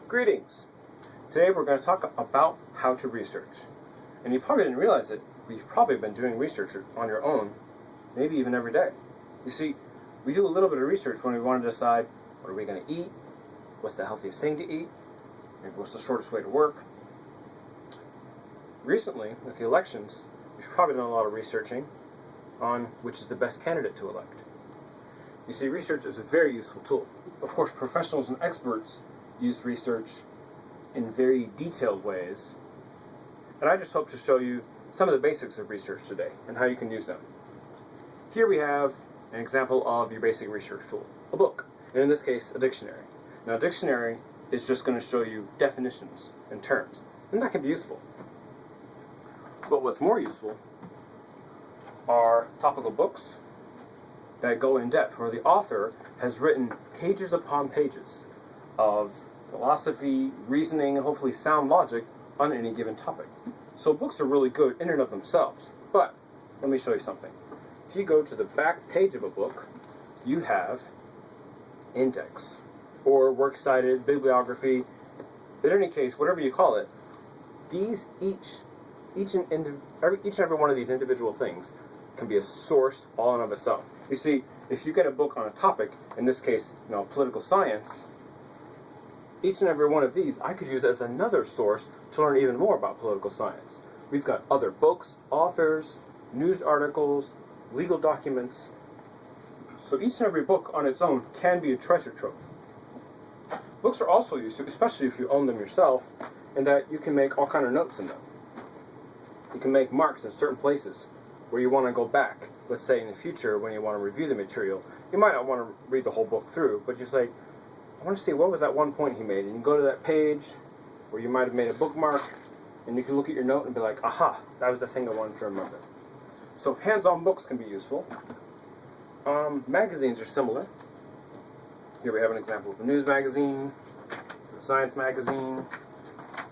Greetings! Today we're going to talk about how to research. And you probably didn't realize it, but you've probably been doing research on your own, maybe even every day. You see, we do a little bit of research when we want to decide what are we going to eat, what's the healthiest thing to eat, maybe what's the shortest way to work. Recently, with the elections, you've probably done a lot of researching on which is the best candidate to elect. You see, research is a very useful tool. Of course, professionals and experts use research in very detailed ways, and I just hope to show you some of the basics of research today and how you can use them. Here we have an example of your basic research tool, a book, and in this case, a dictionary. Now, a dictionary is just going to show you definitions and terms, and that can be useful. But what's more useful are topical books that go in depth, where the author has written pages upon pages of philosophy, reasoning, and hopefully sound logic on any given topic. So books are really good in and of themselves. But let me show you something. If you go to the back page of a book, you have index, or works cited, bibliography. In any case, whatever you call it, these each and every one of these individual things can be a source all in of itself. You see, if you get a book on a topic, in this case, political science, each and every one of these I could use as another source to learn even more about political science. We've got other books, authors, news articles, legal documents. So each and every book on its own can be a treasure trove. Books are also useful, especially if you own them yourself, in that you can make all kinds of notes in them. You can make marks in certain places where you want to go back. Let's say in the future when you want to review the material, you might not want to read the whole book through, but you say, I want to see what was that one point he made, and you go to that page where you might have made a bookmark, and you can look at your note and be like, aha, that was the thing I wanted to remember. So hands-on books can be useful. Magazines are similar. Here we have an example of a news magazine, a science magazine,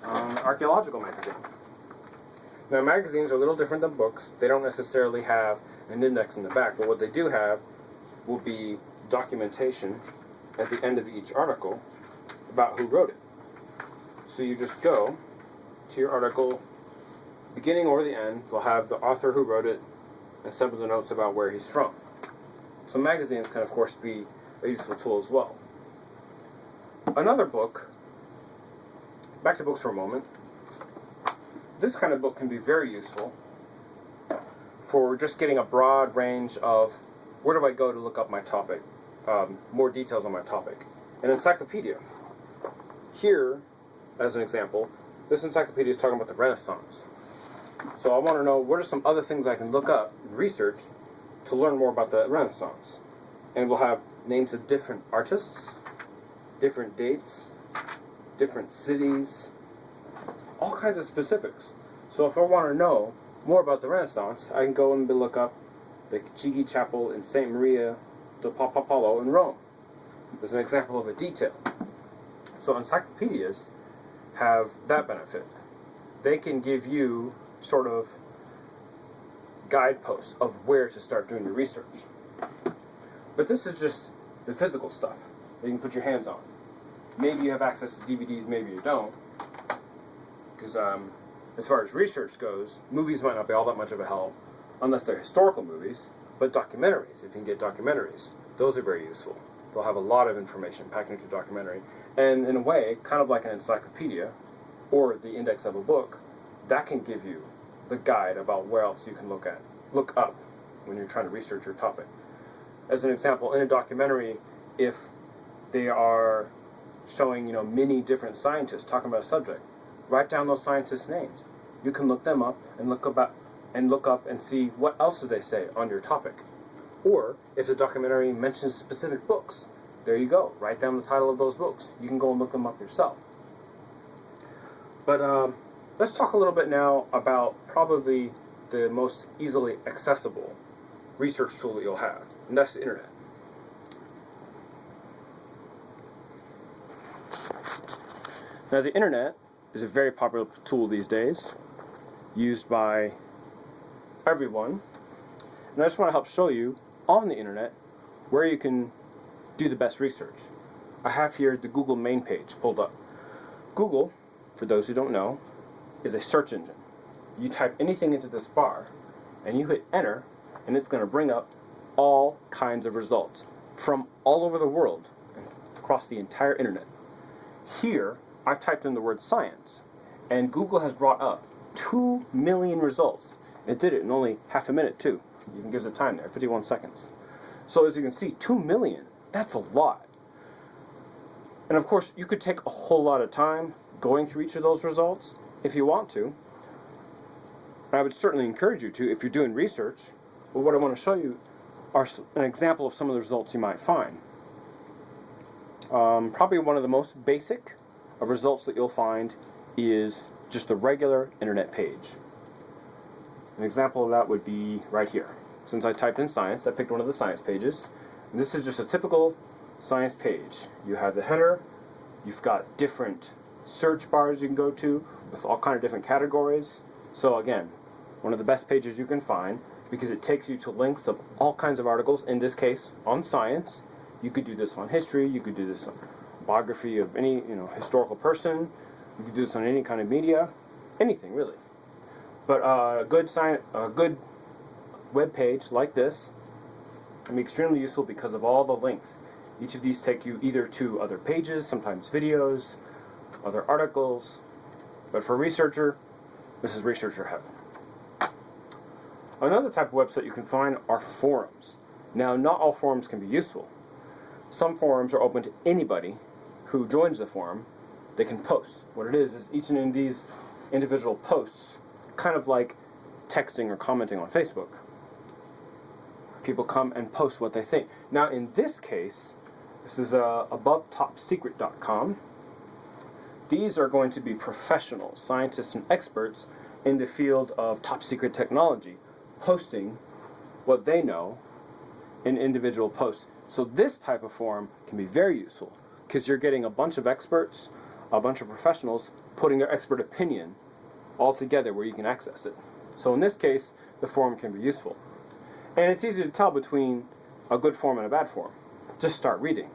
archaeological magazine. Now, magazines are a little different than books. They don't necessarily have an index in the back, but what they do have will be documentation at the end of each article about who wrote it. So you just go to your article, beginning or the end, will have the author who wrote it and some of the notes about where he's from. So magazines can, of course, be a useful tool as well. Another book, back to books for a moment, this kind of book can be very useful for just getting a broad range of where do I go to look up my topic, more details on my topic. An encyclopedia. Here, as an example, this encyclopedia is talking about the Renaissance. So I want to know what are some other things I can look up and research to learn more about the Renaissance. And we'll have names of different artists, different dates, different cities, all kinds of specifics. So if I want to know more about the Renaissance, I can go and look up the Chigi Chapel in St. Maria del Popolo in Rome. There's an example of a detail. So encyclopedias have that benefit. They can give you sort of guideposts of where to start doing your research. But this is just the physical stuff that you can put your hands on. Maybe you have access to DVDs, maybe you don't. Because as far as research goes, movies might not be all that much of a help, unless they're historical movies, but documentaries, if you can get documentaries, those are very useful. They'll have a lot of information packed into a documentary, and in a way, kind of like an encyclopedia, or the index of a book, that can give you the guide about where else you can look up when you're trying to research your topic. As an example, in a documentary, if they are showing, many different scientists talking about a subject, write down those scientists' names. You can look them up and look up and see what else do they say on your topic. Or if the documentary mentions specific books, there you go. Write down the title of those books. You can go and look them up yourself. But let's talk a little bit now about probably the most easily accessible research tool that you'll have, and that's the internet. Now, the internet is a very popular tool these days, used by everyone. And I just want to help show you on the internet where you can do the best research. I have here the Google main page pulled up. Google, for those who don't know, is a search engine. You type anything into this bar, and you hit enter, and it's going to bring up all kinds of results from all over the world and across the entire internet. Here, I've typed in the word science, and Google has brought up 2 million results. It did it in only half a minute, too. You can give it time there, 51 seconds. So as you can see, 2 million, that's a lot. And of course, you could take a whole lot of time going through each of those results if you want to. And I would certainly encourage you to if you're doing research. But what I want to show you are an example of some of the results you might find. Probably one of the most basic of results that you'll find is just a regular internet page. An example of that would be right here. Since I typed in science, I picked one of the science pages. And this is just a typical science page. You have the header, you've got different search bars you can go to with all kind of different categories. So again, one of the best pages you can find because it takes you to links of all kinds of articles, in this case on science. You could do this on history, you could do this on biography of any historical person, you could do this on any kind of media, anything really. But a good web page like this can be extremely useful because of all the links. Each of these take you either to other pages, sometimes videos, other articles. But for a researcher, this is researcher heaven. Another type of website you can find are forums. Now, not all forums can be useful. Some forums are open to anybody who joins the forum. They can post. What it is each of these individual posts, kind of like texting or commenting on Facebook. People come and post what they think. Now, in this case, this is abovetopsecret.com. These are going to be professionals, scientists, and experts in the field of top secret technology, posting what they know in individual posts. So this type of forum can be very useful because you're getting a bunch of experts, a bunch of professionals putting their expert opinion all together where you can access it. So in this case, the forum can be useful. And it's easy to tell between a good forum and a bad forum. Just start reading.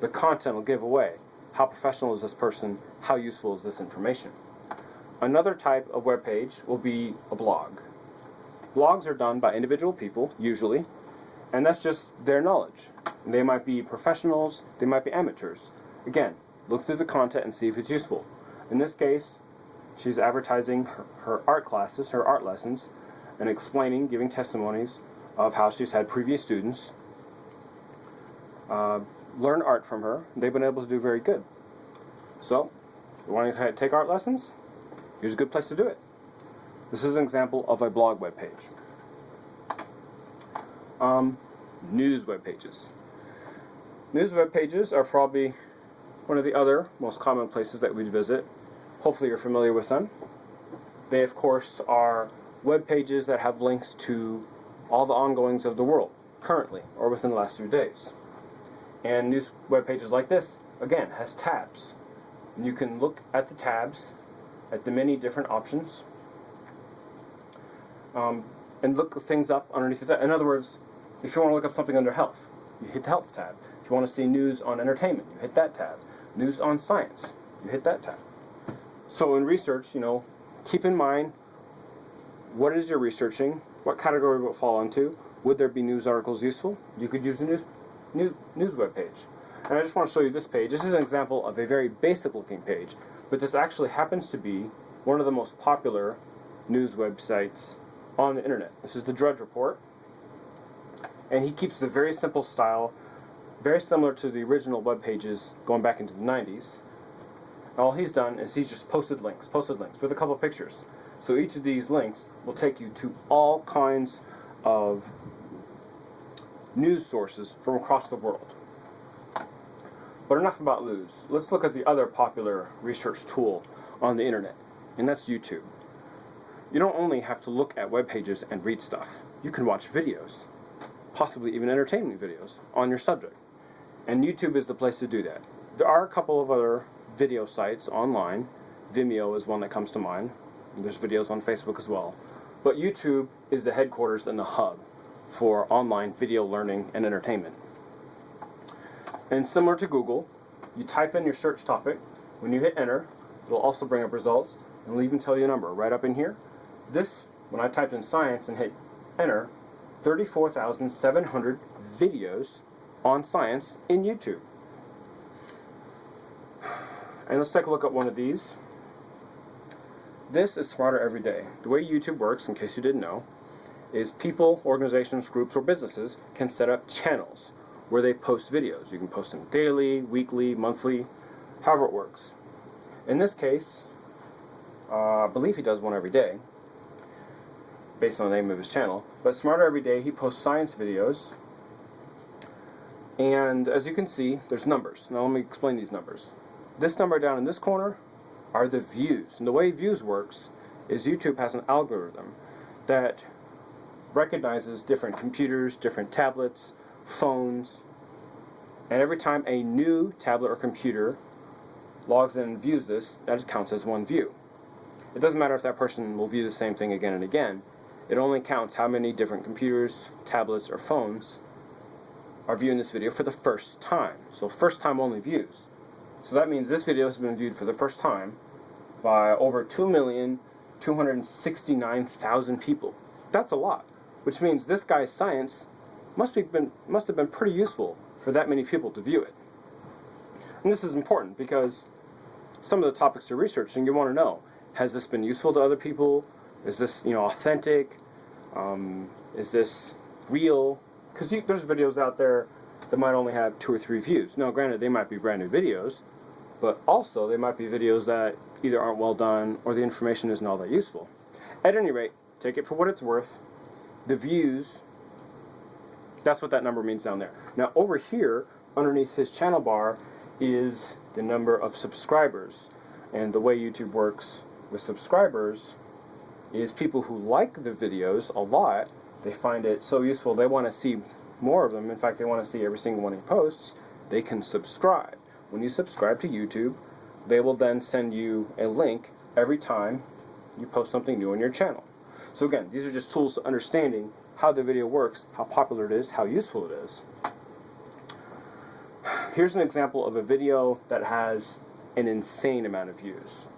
The content will give away how professional is this person, how useful is this information. Another type of web page will be a blog. Blogs are done by individual people, usually, and that's just their knowledge. They might be professionals, they might be amateurs. Again, look through the content and see if it's useful. In this case, she's advertising her art classes, her art lessons, and explaining, giving testimonies of how she's had previous students learn art from her. They've been able to do very good. So, you want to take art lessons? Here's a good place to do it. This is an example of a blog web page. News web pages. News web pages are probably one of the other most common places that we'd visit. Hopefully you're familiar with them. They, of course, are web pages that have links to all the ongoings of the world, currently, or within the last few days. And news web pages like this, again, has tabs. And you can look at the tabs, at the many different options, and look things up underneath the tab. In other words, if you want to look up something under health, you hit the health tab. If you want to see news on entertainment, you hit that tab. News on science, you hit that tab. So in research, keep in mind what it is you're researching, what category will it fall into, would there be news articles useful? You could use a news web page. And I just want to show you this page. This is an example of a very basic looking page, but this actually happens to be one of the most popular news websites on the internet. This is the Drudge Report, and he keeps the very simple style, very similar to the original web pages going back into the 90s. All he's done is he's just posted links with a couple of pictures. So each of these links will take you to all kinds of news sources from across the world. But enough about news. Let's look at the other popular research tool on the internet, and that's YouTube. You don't only have to look at web pages and read stuff. You can watch videos, possibly even entertainment videos, on your subject. And YouTube is the place to do that. There are a couple of other video sites online. Vimeo is one that comes to mind. There's videos on Facebook as well. But YouTube is the headquarters and the hub for online video learning and entertainment. And similar to Google, you type in your search topic. When you hit enter, It'll also bring up results, and it'll even tell you a number right up in here. This, when I typed in science and hit enter, 34,700 videos on science in YouTube. And let's take a look at one of these. This is Smarter Every Day. The way YouTube works, in case you didn't know, is people, organizations, groups, or businesses can set up channels where they post videos. You can post them daily, weekly, monthly, however it works. In this case, I believe he does one every day, based on the name of his channel. But Smarter Every Day, he posts science videos. And as you can see, there's numbers. Now let me explain these numbers. This number down in this corner are the views. And the way views works is YouTube has an algorithm that recognizes different computers, different tablets, phones, and every time a new tablet or computer logs in and views this, that counts as one view. It doesn't matter if that person will view the same thing again and again. It only counts how many different computers, tablets, or phones are viewing this video for the first time. So first time only views. So that means this video has been viewed for the first time by over 2,269,000 people. That's a lot. Which means this guy's science must have been pretty useful for that many people to view it. And this is important because some of the topics you're researching, you want to know, has this been useful to other people? Is this, authentic? Is this real? Because there's videos out there that might only have 2 or 3 views. Now, granted, they might be brand new videos, but also they might be videos that either aren't well done or the information isn't all that useful. At any rate, take it for what it's worth. The views, that's what that number means down there. Now, over here, underneath his channel bar, is the number of subscribers. And the way YouTube works with subscribers is people who like the videos a lot, they find it so useful, they want to see more of them. In fact, they want to see every single one he posts. They can subscribe. When you subscribe to YouTube, they will then send you a link every time you post something new on your channel. So again, these are just tools to understanding how the video works, how popular it is, how useful it is. Here's an example of a video that has an insane amount of views.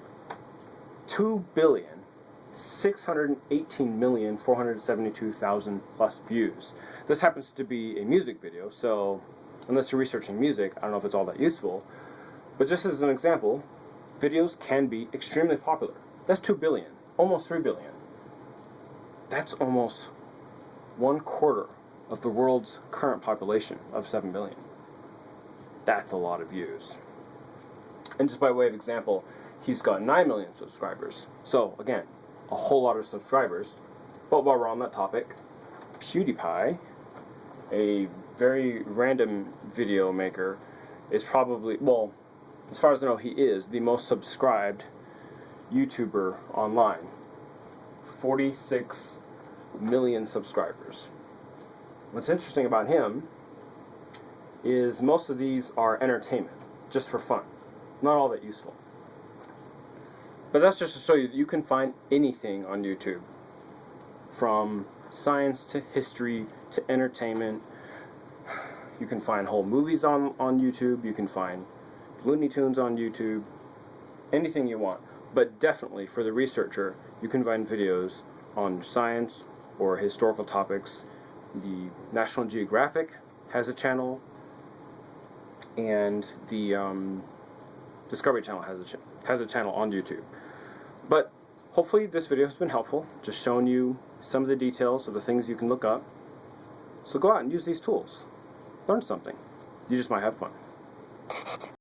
2,618,472,000 plus views. This happens to be a music video, so unless you're researching music, I don't know if it's all that useful. But just as an example, videos can be extremely popular. That's 2 billion, almost 3 billion. That's almost 1/4 of the world's current population of 7 billion. That's a lot of views. And just by way of example, he's got 9 million subscribers. So again, a whole lot of subscribers. But while we're on that topic, PewDiePie, a very random video maker, is probably, well, as far as I know, he is the most subscribed YouTuber online. 46 million subscribers. What's interesting about him is most of these are entertainment, just for fun. Not all that useful. But that's just to show you that you can find anything on YouTube. From science to history to entertainment. You can find whole movies on YouTube. You can find Looney Tunes on YouTube. Anything you want. But definitely, for the researcher, you can find videos on science or historical topics. The National Geographic has a channel, and the Discovery Channel has a channel on YouTube. But hopefully this video has been helpful, just showing you some of the details of the things you can look up. So go out and use these tools. Learn something. You just might have fun.